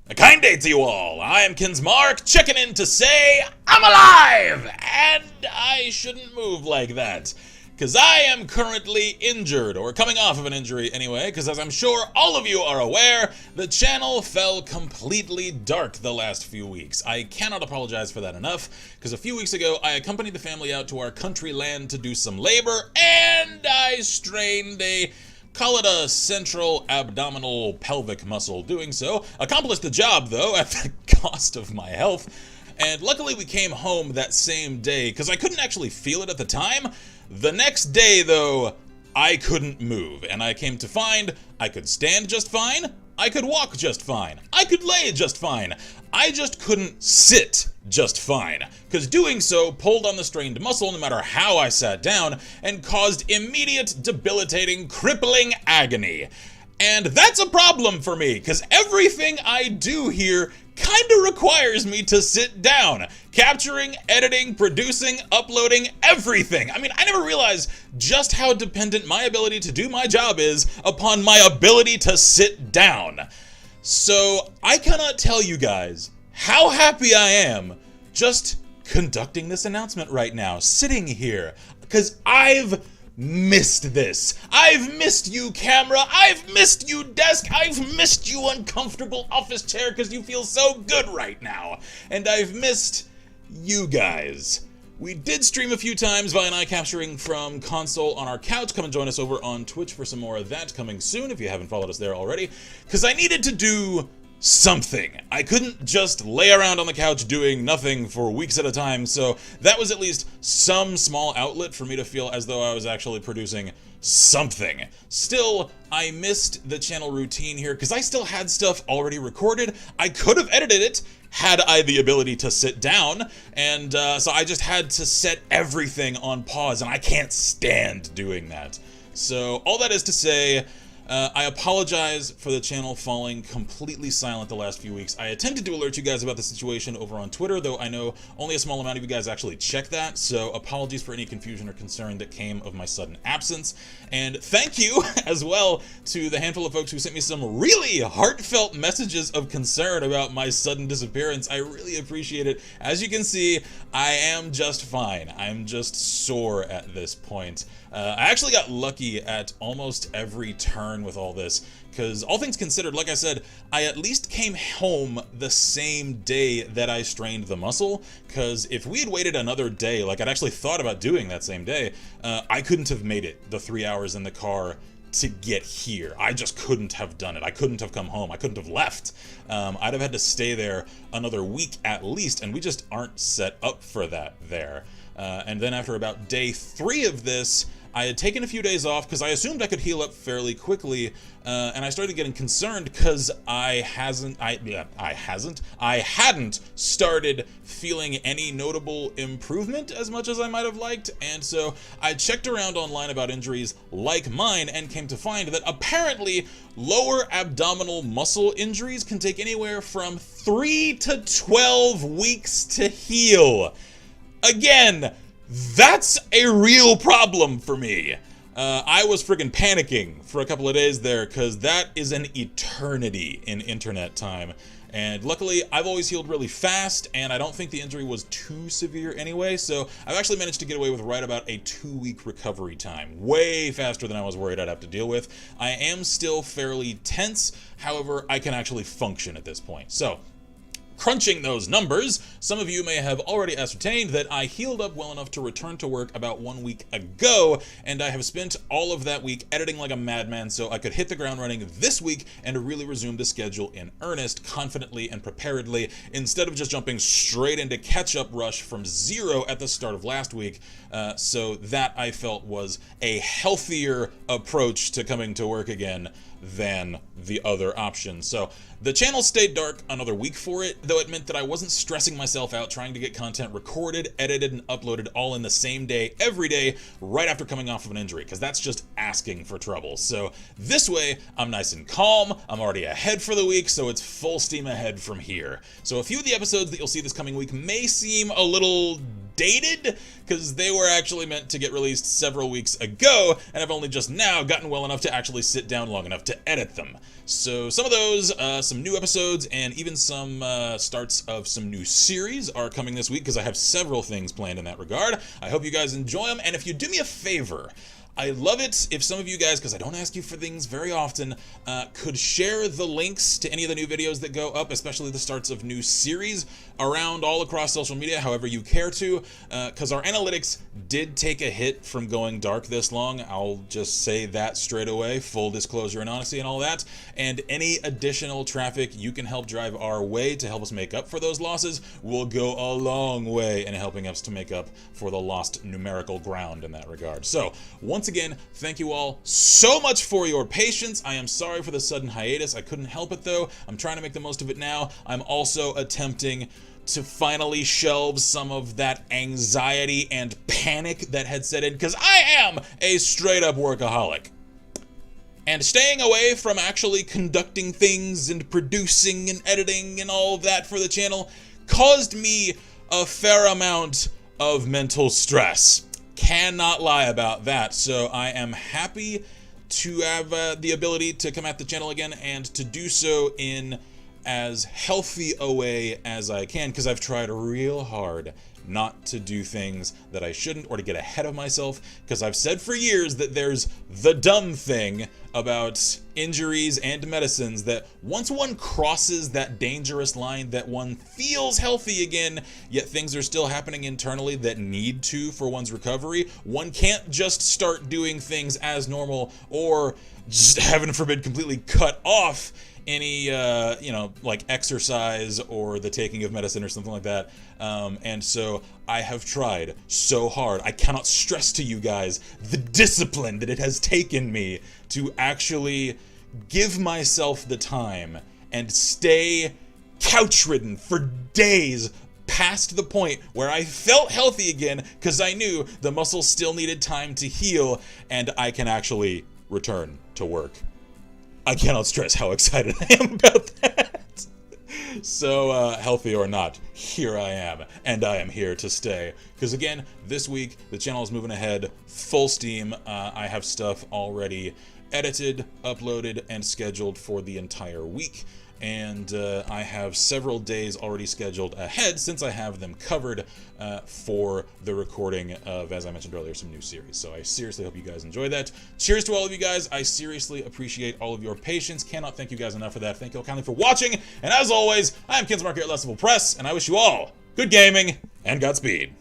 A kind day to you all. I am Kinsmarck, checking in to say I'm alive! And I shouldn't move like that, because I am currently injured, or coming off of an injury anyway, because as I'm sure all of you are aware, the channel fell completely dark the last few weeks. I cannot apologize for that enough, because a few weeks ago I accompanied the family out to our country land to do some labor, and I strained call it a central abdominal pelvic muscle. Doing so accomplished the job, though, at the cost of my health. And luckily we came home that same day, because I couldn't actually feel it at the time. The next day, though, I couldn't move, and I came to find I could stand just fine, I could walk just fine, I could lay just fine. I just couldn't sit just fine, because doing so pulled on the strained muscle no matter how I sat down, and caused immediate, debilitating, crippling agony. And that's a problem for me, because everything I do here kinda requires me to sit down. Capturing, editing, producing, uploading, everything. I mean, I never realized just how dependent my ability to do my job is upon my ability to sit down. So, I cannot tell you guys how happy I am just conducting this announcement right now, sitting here, because I've missed this. I've missed you, camera. I've missed you, desk. I've missed you, uncomfortable office chair, because you feel so good right now. And I've missed you guys. We did stream a few times via eye capturing from console on our couch. Come and join us over on Twitch for some more of that coming soon if you haven't followed us there already, because I needed to do something. I couldn't just lay around on the couch doing nothing for weeks at a time, so that was at least some small outlet for me to feel as though I was actually producing something. Still, I missed the channel routine here because I still had stuff already recorded. I could have edited it had I the ability to sit down, and so I just had to set everything on pause, and I can't stand doing that. So all that is to say, I apologize for the channel falling completely silent the last few weeks. I attempted to alert you guys about the situation over on Twitter, though I know only a small amount of you guys actually check that, so apologies for any confusion or concern that came of my sudden absence. And thank you, as well, to the handful of folks who sent me some really heartfelt messages of concern about my sudden disappearance. I really appreciate it. As you can see, I am just fine. I'm just sore at this point. I actually got lucky at almost every turn with all this, because all things considered, like I said, I at least came home the same day that I strained the muscle, because if we had waited another day, like I'd actually thought about doing that same day, I couldn't have made it the 3 hours in the car to get here. I just couldn't have done it. I couldn't have come home. I couldn't have left. I'd have had to stay there another week at least, and we just aren't set up for that there. And then after about day 3 of this, I had taken a few days off because I assumed I could heal up fairly quickly, and I started getting concerned because I hadn't started feeling any notable improvement as much as I might have liked, and so I checked around online about injuries like mine and came to find that apparently lower abdominal muscle injuries can take anywhere from 3 to 12 weeks to heal. Again, that's a real problem for me. I was friggin' panicking for a couple of days there, because that is an eternity in internet time. And luckily, I've always healed really fast, and I don't think the injury was too severe anyway, so I've actually managed to get away with right about a 2-week recovery time. Way faster than I was worried I'd have to deal with. I am still fairly tense, however, I can actually function at this point. So, crunching those numbers, some of you may have already ascertained that I healed up well enough to return to work about 1 week ago, and I have spent all of that week editing like a madman so I could hit the ground running this week and really resume the schedule in earnest, confidently and preparedly, instead of just jumping straight into catch-up rush from 0 at the start of last week. So that I felt was a healthier approach to coming to work again than the other option. So the channel stayed dark another week for it, though it meant that I wasn't stressing myself out trying to get content recorded, edited, and uploaded all in the same day, every day, right after coming off of an injury, because that's just asking for trouble. So this way, I'm nice and calm, I'm already ahead for the week, so it's full steam ahead from here. So a few of the episodes that you'll see this coming week may seem a little dated, because they were actually meant to get released several weeks ago, and I've only just now gotten well enough to actually sit down long enough to edit them. So some of those, some new episodes, and even some starts of some new series are coming this week, because I have several things planned in that regard. I hope you guys enjoy them, and if you do me a favor, I love it if some of you guys, because I don't ask you for things very often, could share the links to any of the new videos that go up, especially the starts of new series, around all across social media, however you care to, because our analytics did take a hit from going dark this long. I'll just say that straight away, full disclosure and honesty and all that, and any additional traffic you can help drive our way to help us make up for those losses will go a long way in helping us to make up for the lost numerical ground in that regard. So, once again, thank you all so much for your patience. I am sorry for the sudden hiatus. I couldn't help it though. I'm trying to make the most of it now. I'm also attempting to finally shelve some of that anxiety and panic that had set in, because I am a straight up workaholic. And staying away from actually conducting things and producing and editing and all of that for the channel caused me a fair amount of mental stress. Cannot lie about that. So I am happy to have the ability to come at the channel again, and to do so in as healthy a way as I can, because I've tried real hard not to do things that I shouldn't, or to get ahead of myself, because I've said for years that there's the dumb thing about injuries and medicines, that once one crosses that dangerous line that one feels healthy again, yet things are still happening internally that need to for one's recovery, one can't just start doing things as normal, or just, heaven forbid, completely cut off any, like exercise or the taking of medicine or something like that. And so I have tried so hard. I cannot stress to you guys the discipline that it has taken me to actually give myself the time and stay couch-ridden for days past the point where I felt healthy again, because I knew the muscles still needed time to heal and I can actually return to work. I cannot stress how excited I am about that. So, healthy or not, here I am, and I am here to stay. Because again, this week, the channel is moving ahead full steam. I have stuff already edited, uploaded, and scheduled for the entire week. And I have several days already scheduled ahead, since I have them covered for the recording of, as I mentioned earlier, some new series. So I seriously hope you guys enjoy that. Cheers to all of you guys. I seriously appreciate all of your patience. Cannot thank you guys enough for that. Thank you all kindly for watching. And as always, I am Kinsmarck here at Lestival Press, and I wish you all good gaming and Godspeed.